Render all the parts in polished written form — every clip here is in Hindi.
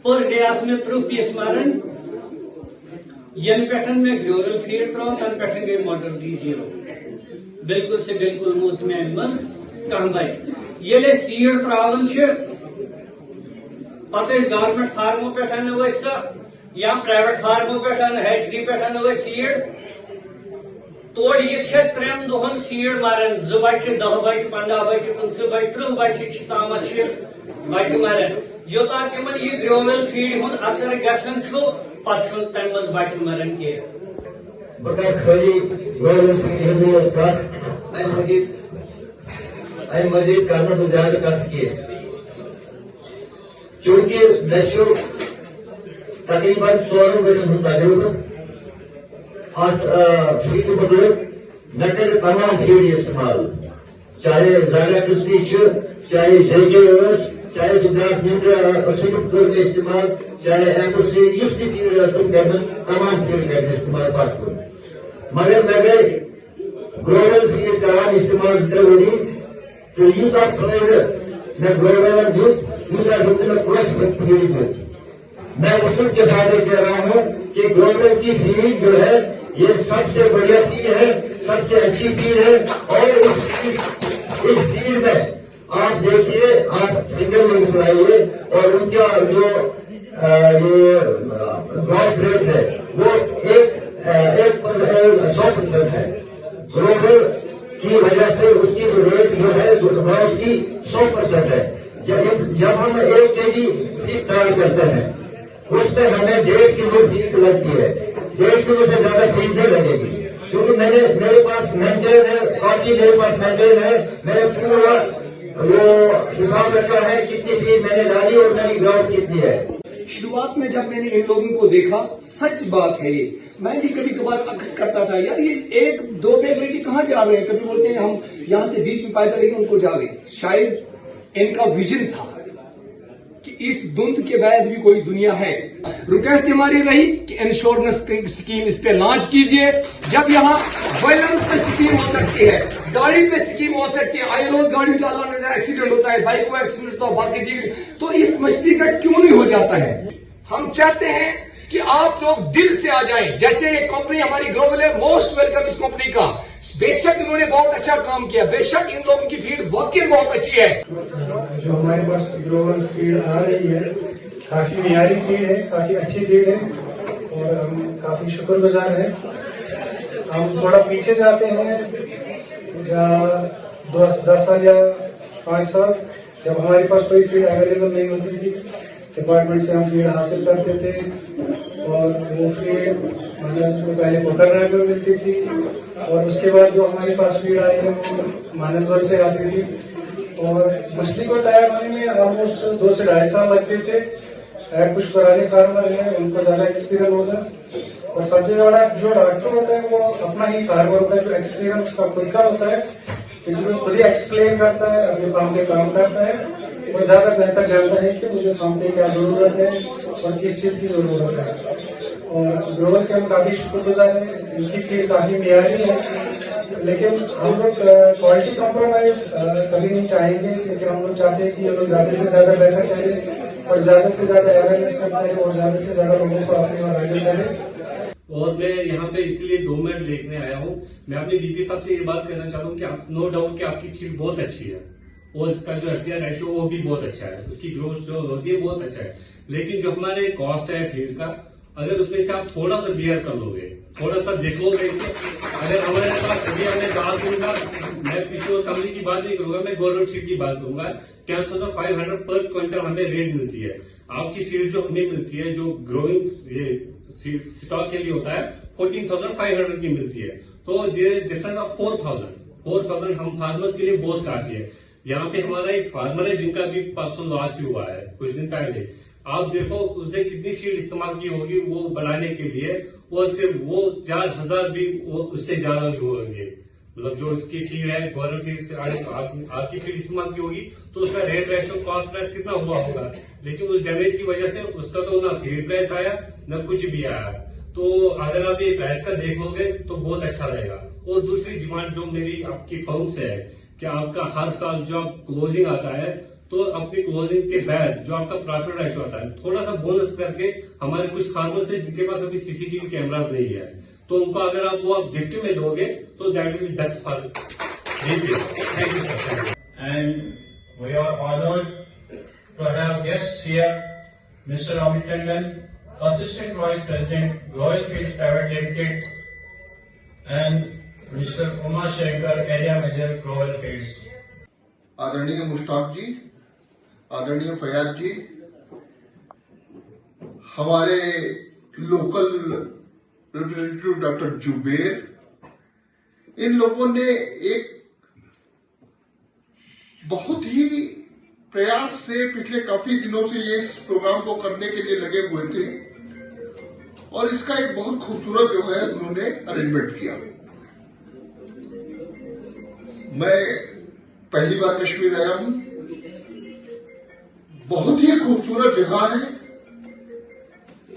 पर डे में 30 पीस मारन यन पे मे ग्लोरल फीड त्रो तन पे गई मॉडल D0 बिल्कुल से बिल्कुल मुतमैन मज कह बच ये सीड त्रावन पत गवर्नमेंट फार्मो पे या प्राइवेट फार्मो पे हैचरी पे सीड तोड़ ये 3 दोहन सीड मारन 2 बच्चे 10 बच्चे 15 बच्चे 15 बच्चे 30 बच्चे तामत बच्चे मारन योता तिमन ये ग्लोबल फीड हुन असर गसन पत तम मज बच्चे मरन के खाली ग्लोबल फीड मजीद करना तो ज्यादा कथ किए चूंकि मे तकरीबन 4 वर्षन तजुर्बे फीड बदल मे कर तमाम फीड इस्तेमाल चाहे जागा किस्मी चाहे जेके चाहे कर इस्तेमाल चाहे एमसी फीड कर तमाम फीड कर इस्तेमाल पत मगर मे गई ग्लोबल फीड करान इस्तेमाल 3 वरी तो यूता फायदे मैं ग्लोबल दूध यूता दूध में कोई फीड दूध मैं उसूल के साथ कह रहा हूँ कि ग्लोबल की फीड जो है ये सबसे बढ़िया फीड है, सबसे अच्छी फीड है। और इस फीड में आप देखिए, आप फिंगर लिंक्स लाइए और उनका जो ये ग्रोथ रेट है वो 100% है। ग्लोबल की वजह से उसकी रेट जो है ग्रोथ की 100% है। जब हम 1 kg फीड तैयार करते हैं उसमें हमें 1.5 किलो फीड लगती है। 1.5 किलो से ज्यादा फीड नहीं लगेगी क्योंकि मेरे पास मेंटेन है, काफी मेरे पास मेंटेन है, मैंने पूरा वो हिसाब रखा है कितनी फीड मैंने डाली और मेरी ग्रोथ कितनी है। शुरुआत में जब मैंने इन लोगों को देखा, सच बात है ये, मैं भी कभी कभार अक्स करता था यार ये 1-2 बैग लेके कहाँ जा रहे हैं। कभी बोलते हैं हम यहाँ से बीच में पैदल लेके उनको जा रहे हैं। शायद इनका विजन था कि इस धुंध के बाद भी कोई दुनिया है। रिक्वेस्ट हमारी रही कि इंश्योरेंस स्कीम इस पे लॉन्च कीजिए। जब यहाँ वायलेंस पे स्कीम हो सकती है, गाड़ी पे स्कीम हो सकती है, आई रोज गाड़ी का अल्लाह एक्सीडेंट होता है, बाइक को एक्सीडेंट होता है, बाकी चीज, तो इस मछली का क्यों नहीं हो जाता है। हम चाहते हैं कि आप लोग दिल से आ जाएं। जैसे ये कंपनी हमारी ग्लोबल है, मोस्ट वेलकम इस कंपनी का। बेशक इन्होंने बहुत अच्छा काम किया, बेशक इन लोगों की फीड वाकई बहुत अच्छी है। जो हमारे पास ग्लोबल फीड आ रही है काफी मियारी फीड है, काफी अच्छी फीड है और हम काफी शुक्रगुजार हैं। हम थोड़ा पीछे जाते हैं, 10 साल या 5 साल जब हमारे पास कोई फीड अवेलेबल नहीं होती थी, डिपार्टमेंट से हम फीड हासिल करते थे और वो फीड मानस को पहले पकड़ने में मिलती थी और उसके बाद जो हमारे पास फीड आई है वो मानसगढ़ से आती थी और मछली को तैयार होने में ऑलमोस्ट 2 से 2.5 साल लगते थे। कुछ पुराने फार्मर हैं उनको ज्यादा एक्सपीरियंस होगा और सबसे बड़ा जो डॉक्टर होता है वो अपना ही फार्मर होता है, जो एक्सपीरियंस उसका खुद का होता है, क्योंकि खुद ही एक्सप्लेन करता है, अपने फार्म पे काम करता है, वो ज्यादा बेहतर जानता है कि मुझे फार्म पे क्या जरूरत है और किस चीज की जरूरत है। और ग्लोबल के हम काफी शुक्रगुजार हैं, इनकी फीड काफी मियारी है, लेकिन हम लोग क्वालिटी कॉम्प्रोमाइज कभी नहीं चाहेंगे क्योंकि हम लोग चाहते हैं कि ये लोग ज्यादा से ज्यादा बेहतर करें और ज्यादा से ज्यादा अवेयरनेस करें और ज्यादा से ज्यादा लोगों को अपनी ओर आगे करें। और मैं यहाँ पे इसलिए 2 मिनट देखने आया हूँ। मैं अपने डीपी साहब से ये बात कहना चाहता हूँ कि नो डाउट कि आपकी फीड बहुत अच्छी है और इसका जो एफसीआर रेशियो वो भी बहुत अच्छा है, उसकी ग्रोथ जो होती है बहुत अच्छा है। लेकिन जो हमारे कॉस्ट है फीड का, अगर उसमें से आप थोड़ा सा बियर कर लोगे, थोड़ा सा देख लोगे, अगर हमारे पास अभी हमने बात करूंगा, मैं पीछे और कंपनी की बात नहीं करूंगा, मैं गवर्नमेंट फीड की बात करूंगा, 10,500 पर क्विंटल हमें रेट मिलती है। आपकी फीड जो हमें मिलती है, जो ग्रोइंग ये फीड स्टॉक के लिए होता है, 14,500 की मिलती है। तो देयर इज डिफरेंस ऑफ 4,000 हम फार्मर्स के लिए बहुत काफी है। यहाँ पे हमारा एक फार्मर है जिनका भी परसों लॉस भी हुआ है कुछ दिन पहले। आप देखो उसने कितनी फीड इस्तेमाल की होगी वो बढ़ाने के लिए, और फिर वो 4,000 भी वो उससे ज्यादा भी होंगे। मतलब जो उसकी फीड है गवर्नमेंट फीड से आपकी फीड इस्तेमाल की होगी तो उसका रेट रेशो कॉस्ट प्राइस कितना हुआ होगा। लेकिन उस डैमेज की वजह से उसका तो ना फीड प्राइस आया न कुछ भी आया। तो अगर आप ये प्राइस का देख लोगे तो बहुत अच्छा रहेगा। और दूसरी डिमांड जो मेरी आपकी फर्म से है कि आपका हर साल जब क्लोजिंग आता है तो अपनी क्लोजिंग के बाद जो आपका प्रॉफिट रेशो होता है थोड़ा सा बोनस करके हमारे कुछ फार्मर्स है जिनके पास अभी सीसीटीवी कैमरास नहीं है, तो उनको अगर आप वो गिफ्ट में दोगे तो that will be best for. Thank you sir. And we are honored to have guests here, Mr. Amit Tandon, Assistant Vice President, Royal Fields Private Limited, and Mr. Uma Shankar, Area Manager, Royal Fields. आदरणीय मुश्ताक जी, आदरणीय फयाज जी, हमारे लोकल रिप्रेजेंटेटिव डॉक्टर जुबेर, इन लोगों ने एक बहुत ही प्रयास से पिछले काफी दिनों से ये इस प्रोग्राम को करने के लिए लगे हुए थे और इसका एक बहुत खूबसूरत जो है उन्होंने अरेंजमेंट किया। मैं पहली बार कश्मीर आया हूं, बहुत ही खूबसूरत जगह है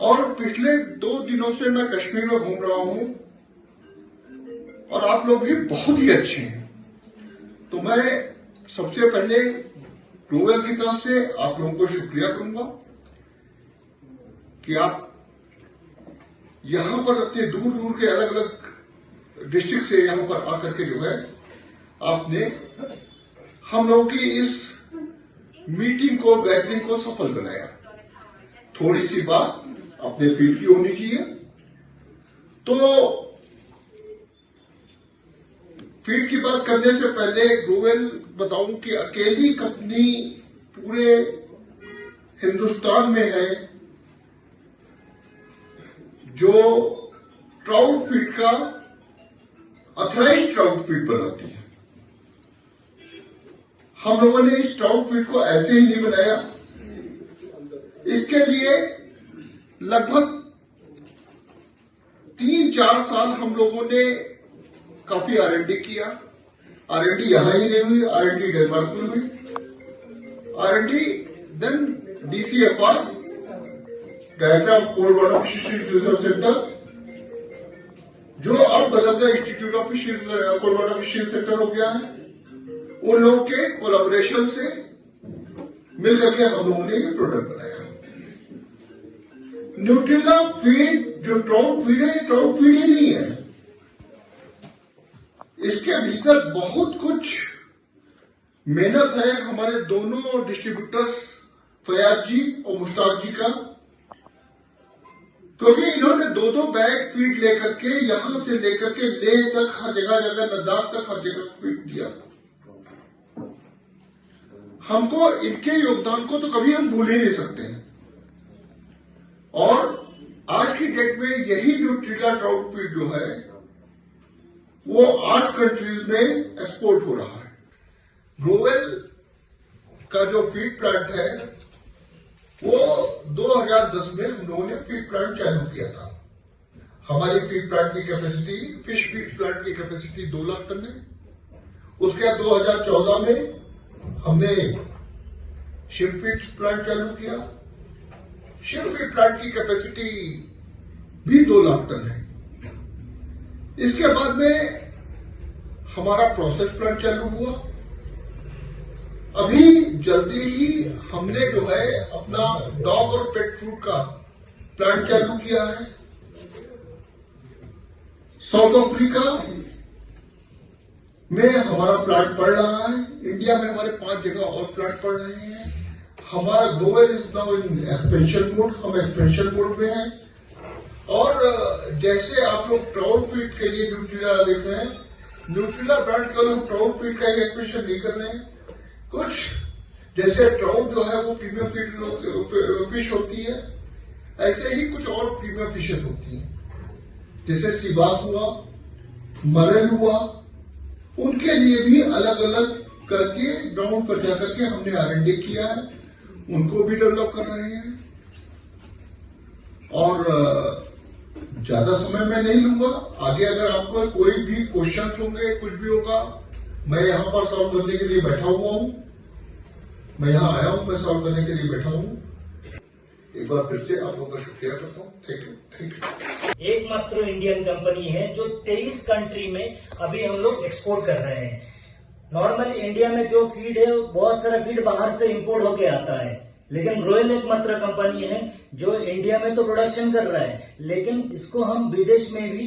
और पिछले 2 दिनों से मैं कश्मीर में घूम रहा हूं और आप लोग भी बहुत ही अच्छे हैं। तो मैं सबसे पहले रोयल की तरफ से आप लोगों को शुक्रिया करूंगा कि आप यहां पर अपने दूर दूर के अलग अलग डिस्ट्रिक्ट से यहां पर आकर के जो है आपने हम लोगों की इस मीटिंग को, गैदरिंग को सफल बनाया। थोड़ी सी बात अपने फील्ड की होनी चाहिए। तो फील्ड की बात करने से पहले रोवेल बताऊं कि अकेली कंपनी पूरे हिंदुस्तान में है जो ट्राउट फीड का ऑथराइज्ड ट्राउट फीड बनाती है। हम लोगों ने इस ट्राउट फीड को ऐसे ही नहीं बनाया, इसके लिए लगभग 3-4 साल हम लोगों ने काफी R&D किया। R&D यहां ही नहीं हुई, R&D डेनमार्क में हुई, R&D then DCFR, diagram cold water fisheries research centre, जो अब बदलकर institute of fisheries cold water fisheries centre हो गया है। उन लोगों के कोलैबोरेशन से मिलकर के हम लोगों ने ये प्रोडक्ट बनाया। न्यूट्रिला फीड जो ट्राउट फीड है, ट्राउट फीड ही नहीं है, इसके भीतर बहुत कुछ मेहनत है हमारे दोनों डिस्ट्रीब्यूटर्स फयाज जी और मुश्ताक जी का, क्योंकि इन्होंने 2-2 बैग फीड लेकर के यहां से लेकर के लेह तक, हर जगह लद्दाख तक, हर जगह फीड दिया। हमको इनके योगदान को तो कभी हम भूल ही नहीं सकते हैं और आज की डेट में यही न्यूट्रिला ट्राउट फीड जो है वो 8 कंट्रीज में एक्सपोर्ट हो रहा है। रोवेल का जो फीड प्लांट है वो 2010 में हम लोगों ने फीड प्लांट चालू किया था। हमारी फीड प्लांट की कैपेसिटी, फिश फीड प्लांट की कैपेसिटी 2 लाख टन है। उसके बाद 2014 में हमने शिप फीड प्लांट चालू किया। शिप फीड प्लांट की कैपेसिटी भी 2 लाख टन है। इसके बाद में हमारा प्रोसेस प्लांट चालू हुआ। अभी जल्दी ही हमने जो है अपना डॉग और पेट फूड का प्लांट चालू किया है। साउथ अफ्रीका में हमारा प्लांट पड़ रहा है। इंडिया में हमारे 5 जगह और प्लांट पड़ रहे हैं। हमारा Grover is now in expansion mode, हम एक्सपेंशन मोड में हैं। और जैसे आप लोग ट्राउट फीड के लिए न्यूट्रिला देख रहे हैं, न्यूट्रिला ब्रांड केवल हम ट्राउट फीड का ही एक्सपेंशन नहीं कर रहे हैं। कुछ जैसे ट्राउट जो है वो प्रीमियम फीड फिश होती है, ऐसे ही कुछ और प्रीमियम फिशेस होती हैं, जैसे सीबास हुआ, मरल हुआ, उनके लिए भी अलग अलग करके ग्राउंड पर जाकर के हमने R&D किया है, उनको भी डेवलप कर रहे हैं। और ज्यादा समय मैं नहीं लूंगा, आगे अगर आपको कोई भी क्वेश्चंस होंगे, कुछ भी होगा, मैं यहां पर सॉल्व करने के लिए बैठा हुआ हूं। मैं यहां आया हूं, मैं सॉल्व करने के लिए बैठा हूं। एक बार फिर से आप लोगों का शुक्रिया करता हूं। Thank you. एकमात्र इंडियन कंपनी है जो 23 कंट्री में अभी हम लोग एक्सपोर्ट कर रहे हैं। नॉर्मली इंडिया में जो फीड है बहुत सारा फीड बाहर से इंपोर्ट होके आता है, लेकिन रोयल एकमात्र कंपनी है जो इंडिया में तो प्रोडक्शन कर रहा है, लेकिन इसको हम विदेश में भी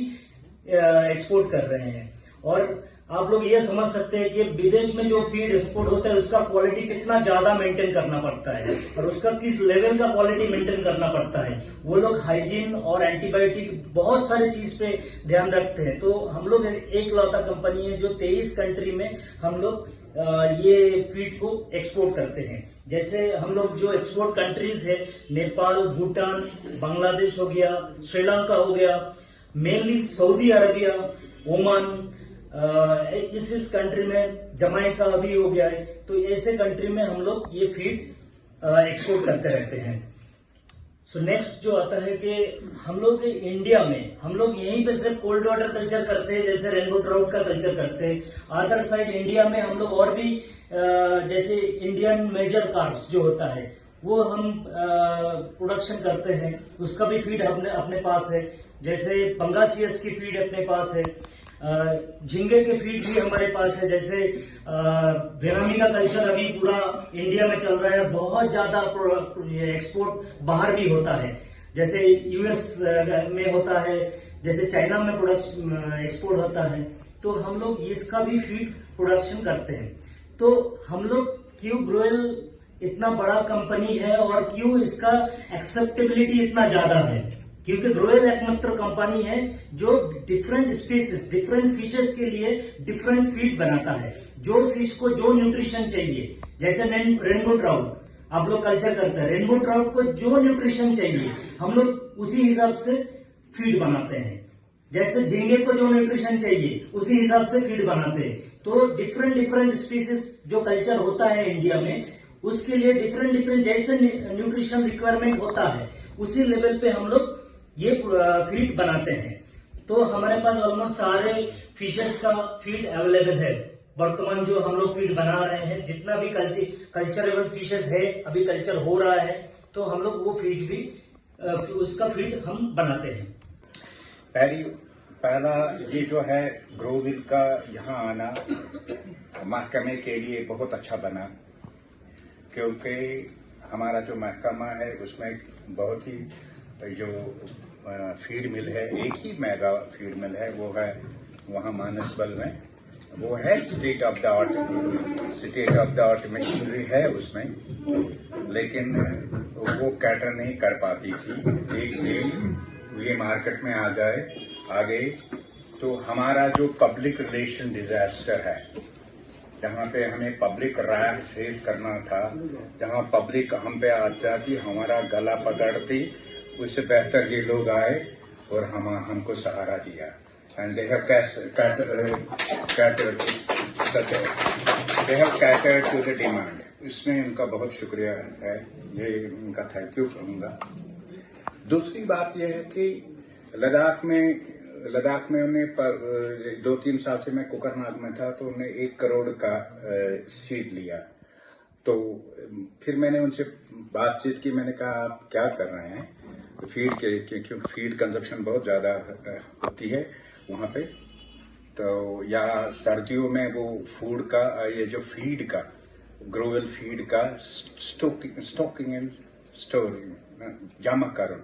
एक्सपोर्ट कर रहे हैं। और आप लोग ये समझ सकते हैं कि विदेश में जो फीड एक्सपोर्ट होता है उसका क्वालिटी कितना ज्यादा मेंटेन करना पड़ता है और उसका किस लेवल का क्वालिटी मेंटेन करना पड़ता है। वो लोग हाइजीन और एंटीबायोटिक बहुत सारे चीज पे ध्यान रखते हैं। तो हम लोग एक लौता कंपनी है जो 23 कंट्री में हम लोग ये फीड को एक्सपोर्ट करते हैं। जैसे हम लोग जो एक्सपोर्ट कंट्रीज है, नेपाल, भूटान, बांग्लादेश हो गया, श्रीलंका हो गया, मेनली सऊदी अरबिया, ओमान, इस कंट्री में जमाइका अभी हो गया है। तो ऐसे कंट्री में हम लोग ये फीड एक्सपोर्ट करते रहते हैं। सो नेक्स्ट जो आता है कि हम लोग इंडिया में हम लोग यहीं पे सिर्फ कोल्ड वाटर कल्चर करते हैं, जैसे रेनबो ट्राउट का कल्चर करते हैं। अदर साइड इंडिया में हम लोग और भी जैसे इंडियन मेजर कार्प्स जो होता है वो हम प्रोडक्शन करते हैं, उसका भी फीड अपने पास है। जैसे पंगासियस की फीड अपने पास है, झींगे के फीड भी हमारे पास है। जैसे वेनामी का कल्चर अभी पूरा इंडिया में चल रहा है, बहुत ज्यादा एक्सपोर्ट बाहर भी होता है। जैसे यूएस में होता है, जैसे चाइना में प्रोडक्शन एक्सपोर्ट होता है। तो हम लोग इसका भी फीड प्रोडक्शन करते हैं। तो हम लोग क्यों ग्रोयल इतना बड़ा कंपनी है और क्यों इसका एक्सेप्टेबिलिटी इतना ज्यादा है, क्योंकि ग्रोयल एकमात्र कंपनी है जो डिफरेंट स्पीसीज, डिफरेंट फिशेस के लिए डिफरेंट फीड बनाता है। जो फिश को जो न्यूट्रिशन चाहिए, जैसे रेनबो ट्राउट आप लोग कल्चर करते हैं, रेनबो ट्राउट को जो न्यूट्रिशन चाहिए हम लोग उसी हिसाब से फीड बनाते हैं। जैसे झींगे को जो न्यूट्रिशन चाहिए उसी हिसाब से फीड बनाते हैं। तो डिफरेंट स्पीसीज जो कल्चर होता है इंडिया में, उसके लिए डिफरेंट जैसे न्यूट्रिशन रिक्वायरमेंट होता है उसी लेवल पे हम लोग ये फीड बनाते हैं। तो हमारे पास ऑलमोस्ट सारे फिशेस का फीड अवेलेबल है। वर्तमान जो हम लोग फीड बना रहे हैं, जितना भी कल्चरेबल फिशेस है, अभी कल्चर हो रहा है, तो हम लोग वो फीड भी उसका फीड हम बनाते हैं। पहला ये जो है ग्रोविल का यहाँ आना महकमे के लिए बहुत अच्छा बना, क्योंकि हमारा जो महकमा है उसमें बहुत ही जो फीड मिल है, एक ही मेगा फीड मिल है, वो है वहाँ मानसबल में। वो है state of the art machinery है उसमें, लेकिन वो कैटर नहीं कर पाती थी। एक दिन ये मार्केट में आ जाए आगे, तो हमारा जो पब्लिक रिलेशन डिजास्टर है, जहाँ पे हमें पब्लिक राय फेस करना था, जहाँ पब्लिक हम पे आ जाती, हमारा गला पकड़ती, उससे बेहतर ये लोग आए और हमको सहारा दिया। And they have catered to the demand. इसमें उनका बहुत शुक्रिया है, ये उनका थैंक यू कहूँगा। दूसरी बात यह है कि लद्दाख में उन्हें 2-3 साल से मैं कोकरनाग में था, तो उन्हें 1 करोड़ का सीड लिया। तो फिर मैंने उनसे बातचीत की, मैंने कहा आप क्या कर रहे हैं फीड के, क्योंकि फीड कंजप्शन बहुत ज़्यादा होती है वहाँ पे। तो या सर्दियों में वो फूड का, ये जो फीड का, ग्रोवेल फीड का स्टॉकिंग एंड स्टोरिंग, जमाकरण,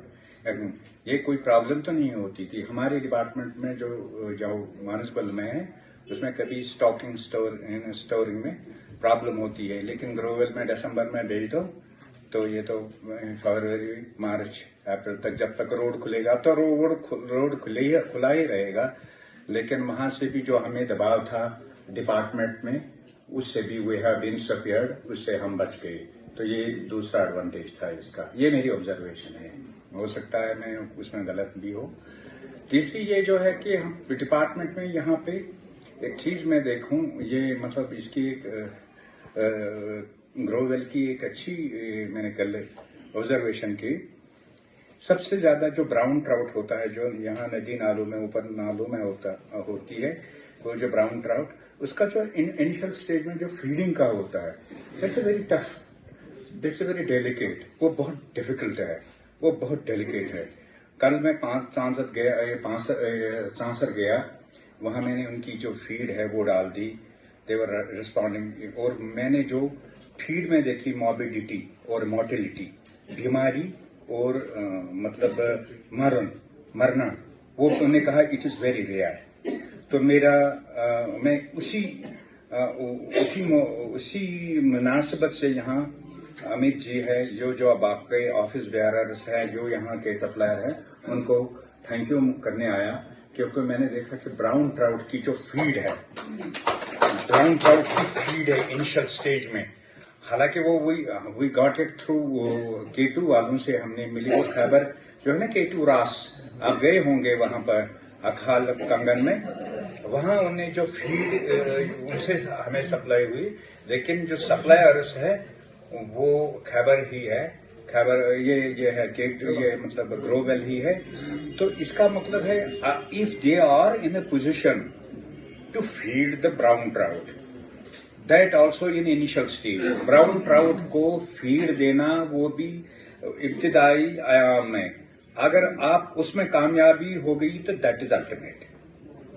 ये कोई प्रॉब्लम तो नहीं होती थी। हमारे डिपार्टमेंट में जो मानसबल में है उसमें कभी स्टॉकिंग स्टोरिंग में प्रॉब्लम होती है, लेकिन ग्रोवेल में दिसंबर में भेज दो तो ये तो फरवरी, मार्च, अप्रैल तक, जब तक रोड खुलेगा तो रोड खुला ही रहेगा। लेकिन वहां से भी जो हमें दबाव था डिपार्टमेंट में, उससे भी वी हैव बीन सफियर्ड, उससे हम बच गए। तो ये दूसरा एडवांटेज था इसका। ये मेरी ऑब्जर्वेशन है, हो सकता है मैं उसमें गलत भी हो। तीसरी ये जो है कि हम डिपार्टमेंट में यहाँ पे एक चीज मैं देखूं, ये मतलब इसकी एक ग्रोवेल की एक अच्छी मैंने कल ऑब्जर्वेशन की। सबसे ज्यादा जो ब्राउन ट्राउट होता है, जो यहाँ नदी नालों में, ऊपर नालों में होती है, वो जो ब्राउन ट्राउट, उसका जो इनिशियल स्टेज में जो फीडिंग का होता है, that's very tough, that's very delicate, वो बहुत डिफिकल्ट है, वो बहुत डेलिकेट है। कल मैं सांसर गया, वहां मैंने उनकी जो फीड है वो डाल दी, देवर रिस्पॉन्डिंग। और मैंने जो फीड में देखी मॉर्बिडिटी और मोर्टेलिटी, बीमारी और मतलब मरना, वो उन्होंने कहा इट इज़ वेरी रेयर। तो मैं उसी मुनासिबत से यहाँ अमित जी है, जो अब आपके ऑफिस बेयरर्स हैं, जो यहाँ के सप्लायर हैं, उनको थैंक यू करने आया, क्योंकि मैंने देखा कि ब्राउन ट्राउट की जो फीड है, ब्राउन ट्राउट की फीड है इनिशियल स्टेज में, हालांकि वो we got it through K2 वालों से हमने मिली वो खबर जो है ना, K2 रास, आप गए होंगे वहां पर अखाल कंगन में, वहां उन्हें जो फीड उनसे हमें सप्लाई हुई, लेकिन जो सप्लायर्स है वो खैबर ही है, खैबर ये है K2, ये मतलब ग्रोवेल ही है। तो इसका मतलब है if they are in a position to feed the brown trout, that also in initial stage, brown trout को फीड देना वो भी इब्तिदाई आयाम में, अगर आप उसमें कामयाबी हो गई तो दैट इज अल्टीमेट।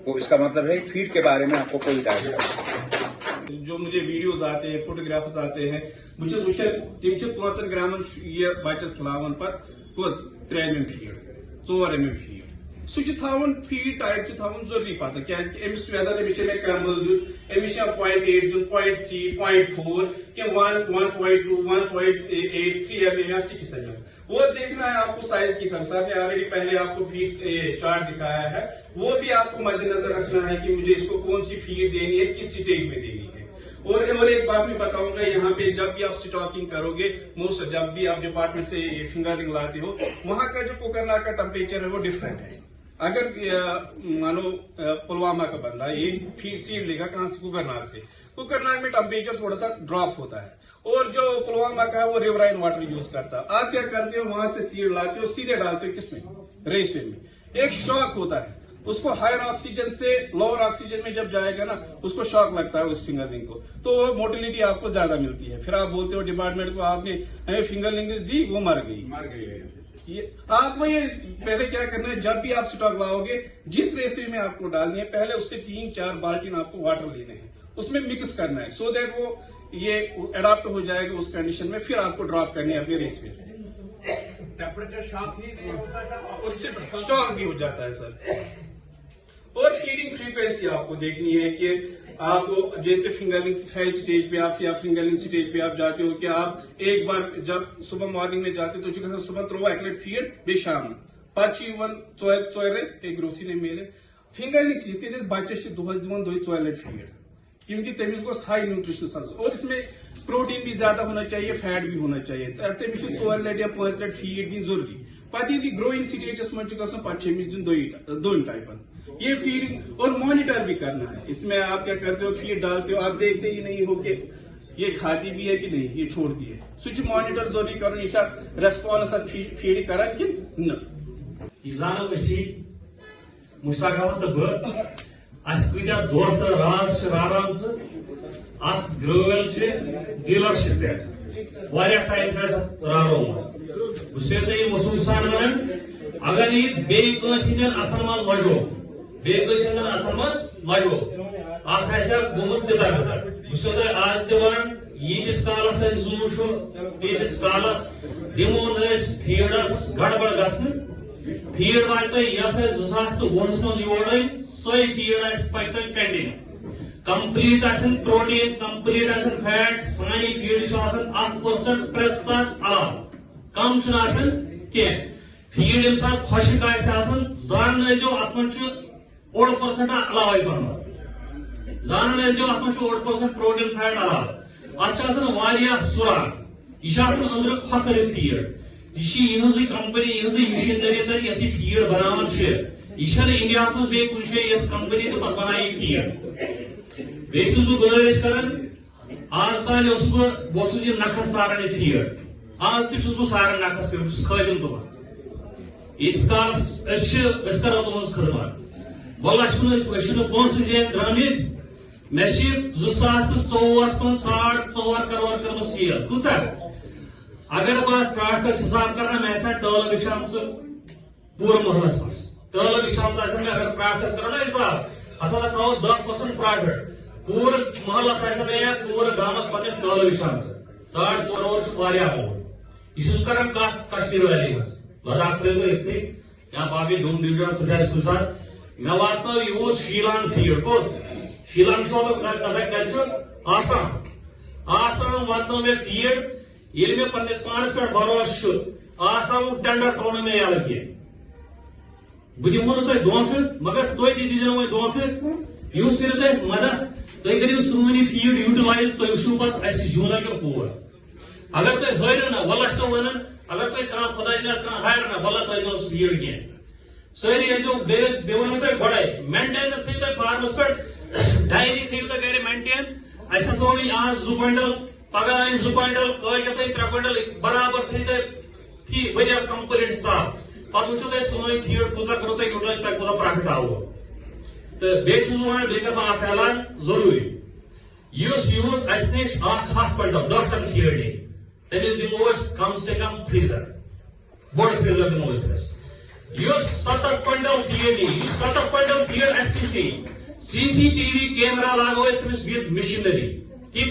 तो इसका मतलब है फीड के बारे में आपको कोई डाउट नहीं। जो मुझे वीडियोज आते हैं, फोटोग्राफ्स आते हैं, मुझे वुचन तिम 5 ग्रामन ये बच्चस खिलावन पर 3 mm फीड 4 mm फीड सह फीड टाइप जरूरी पता क्या अमिस वेदर अमिस मे क्रम्बल दिन अमिस 0.8 दिन 0.3 0.4 कि 1.2 1.8 3 mm या 6 mm, वो देखना है आपको साइज की हिसाब से। आपने ऑलरेडी पहले आपको फीड चार्ट दिखाया है, वो भी आपको मद्देनजर रखना है कि मुझे इसको कौन सी फीड देनी है, किस स्टेज में देनी है। और एक बात मैं बताऊंगा, यहाँ पे जब भी आप स्टॉकिंग करोगे, मोस्ट जब भी आप डिपार्टमेंट से फिंगरिंग लाते हो, वहां का जो कोकरनाग का टेम्परेचर है वो डिफरेंट है। अगर मानो पुलवामा का बंदा ये फीड सीड लेगा कहां से, कुकरनाग में टेम्परेचर थोड़ा सा ड्रॉप होता है, और जो पुलवामा का है वो रिवराइन वाटर यूज करता है। आप क्या करते हो, वहां से सीड लाते हो, सीधे डालते हो किसमें, रेसवे में। एक शॉक होता है उसको, हायर ऑक्सीजन से लोअर ऑक्सीजन में जब जाएगा ना, उसको शॉक लगता है उस फिंगरलिंग को, तो मोटिलिटी आपको ज्यादा मिलती है। फिर आप बोलते हो डिपार्टमेंट को आपने हमें फिंगरलिंग दी, वो मर गई। ये आपको ये पहले क्या करना है, जब भी आप स्टॉक लाओगे, जिस रेसिपी में आपको डालनी है, पहले उससे 3-4 बाल्टीन आपको वाटर लेने हैं, उसमें मिक्स करना है, सो दैट वो ये अडॉप्ट हो जाएगा उस कंडीशन में। फिर आपको ड्रॉप करनी है अपनी रेसिपी से। टेम्परेचर शॉक ही नहीं होता था, उससे शॉक भी हो जाता है सर। और फीडिंग फ्रीक्वेंसी आपको देखनी है कि आपको जैसे फिंगरलिंग स्टेज पे आप या फिंगरलिंग स्टेज पे आप जाते हो कि आप एक बार जब सुबह मॉर्निंग में जाते हो तो सुबह त्रो एक्लेट फीड बे शाम पे ग्रोथ ने मेले फिंगरलिंग स्टेज बच्चे दोहस 2 लट फीड, क्योंकि तमिस गोस हाई न्यूट्रिशन, और इसमें प्रोटीन भी ज्यादा होना चाहिए, फैट भी होना चाहिए। तमिस 4 लट या 5 लट फीड दिन जरूरी। पे ग्रोइंग स्टेजस मज दिन 2 टाइपन ये फीडिंग, और मॉनिटर भी करना है। इसमें आप क्या करते हो, फीड डालते हो, आप देखते ही नहीं हो कि ये खाती भी है कि नहीं, ये छोड़ती है, सह मॉनिटर जरूरी कर, यह रेस्पॉन्स फीड कर न। मुश्ताक अहमद तो बह दोह तो राज राम अत ग्रोवेल डीलरशिप पे टाइम रारोमुत बह मसूद सान वन, अगर यह बेन अथन मज लजो अथन मज लजो अत गुमुत दिदर आज तन यीस कालस जू तीस कालस दिमो फीडस गड़बड़ गन फीड वात 2010 मज योर सो फीड पे continue complete protein complete fat सानी फीड 1% प्रत सात अलाव कम कह फीड यम सात खुशक जान अत मे 1% अलाव जान अत मे 1% प्रोटीन फैट अलाव अत सुराग यह अंदर खोतर फीड यह कंपनी यह मशीनरी यह फीड बनान यह इंडिया मे कुछ इस कंपनी तो बनाई फीड बे गुजारिश कर आज ताल बस नखस सारण फीड आज तुम सारण नखस पे खदिम तुम ईस काल करो तुम खदमत वल्ला पोस जेन द्रामि मे 2024 मन 4.5 करोड़ कर्म सेल कूचा अगर बात प्रॉफिट हिसाब करना मैं टर्ल विशाम पूरे महलस मज टर्ल विशाम अगर प्रॉफिट करो ना हिसाब अत 10% प्रॉफिट पूर महलस पूर गामस पे कल वुचान 4.5 ओवर मोड यह कर कश्मीर वैली मज लद्दाख थे या बाकी जम्मू डिवीजन कुछ मे वात यूज शीलांग फीड कोत शीलांग आसाम वात मे फीड ये मे पन्निस पानस पे भरोस आसाम टेंडर थो मे यल कह बह दिमो तुम धोख मगर तुम दीजिए वो धोख यूज कर मदद तुम करो सोनी फीड यूटिलाइज तुम वो पे जून पूर अगर तुम हरो ना वल तो वन अगर तुम कह खुदा कह हार ना वल तुम सह फीड कह सारी वन तुम गोड़े मेंटेनेंस थी फार्मस पे डायरी थी गर मेंटेन अस आज 2 क्विंटल पगह 2 क्विंटल कल 3 क्विंटल बराबर थी फी वरियस कंप्लीट साफ पे वो तुम सोन फीड कूसा करो तुम यूटिलाइज तुम कूत प्रॉफिट आव तो बे कर ऐलान जरूरी यूज अस नश 8 क्विंटल 10 टन फीड तमिस दिमो कम से कम फ्रीजर बोड़ फ्रीजर दिमो 70 क्विंटल फीड 70 क्विंटल फीड अस CCTV कैमरा लागो तमिस विद मशीनरी ठीक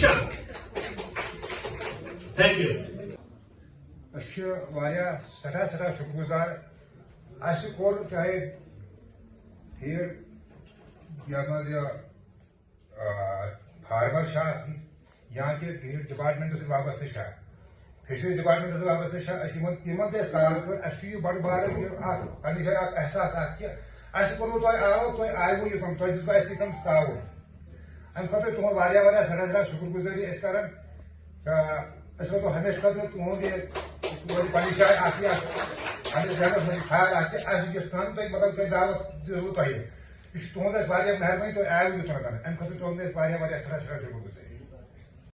थैंक यू सठा शुक्रगुजार अस कोर चाहे फीड फार्मर यहाँ के फीड डिपार्टमेंट से वाबस्ते फिशरी डिपार्टमेंट से वाबस्ते तिमन कॉल कर बड़ बार एहसास करो तुम आव तुम आयु युतम तुम दितम ताउन अम खुद तुम सठा शुक्रगुजारी कर हमेशा खतर तुंद पे जाए ख्याल तुम मतलब दावत दिसू तुह यह तुंद मेहरबानी तुम आयु युतम अम खुद तुंद सठा शुक्रगुजारी।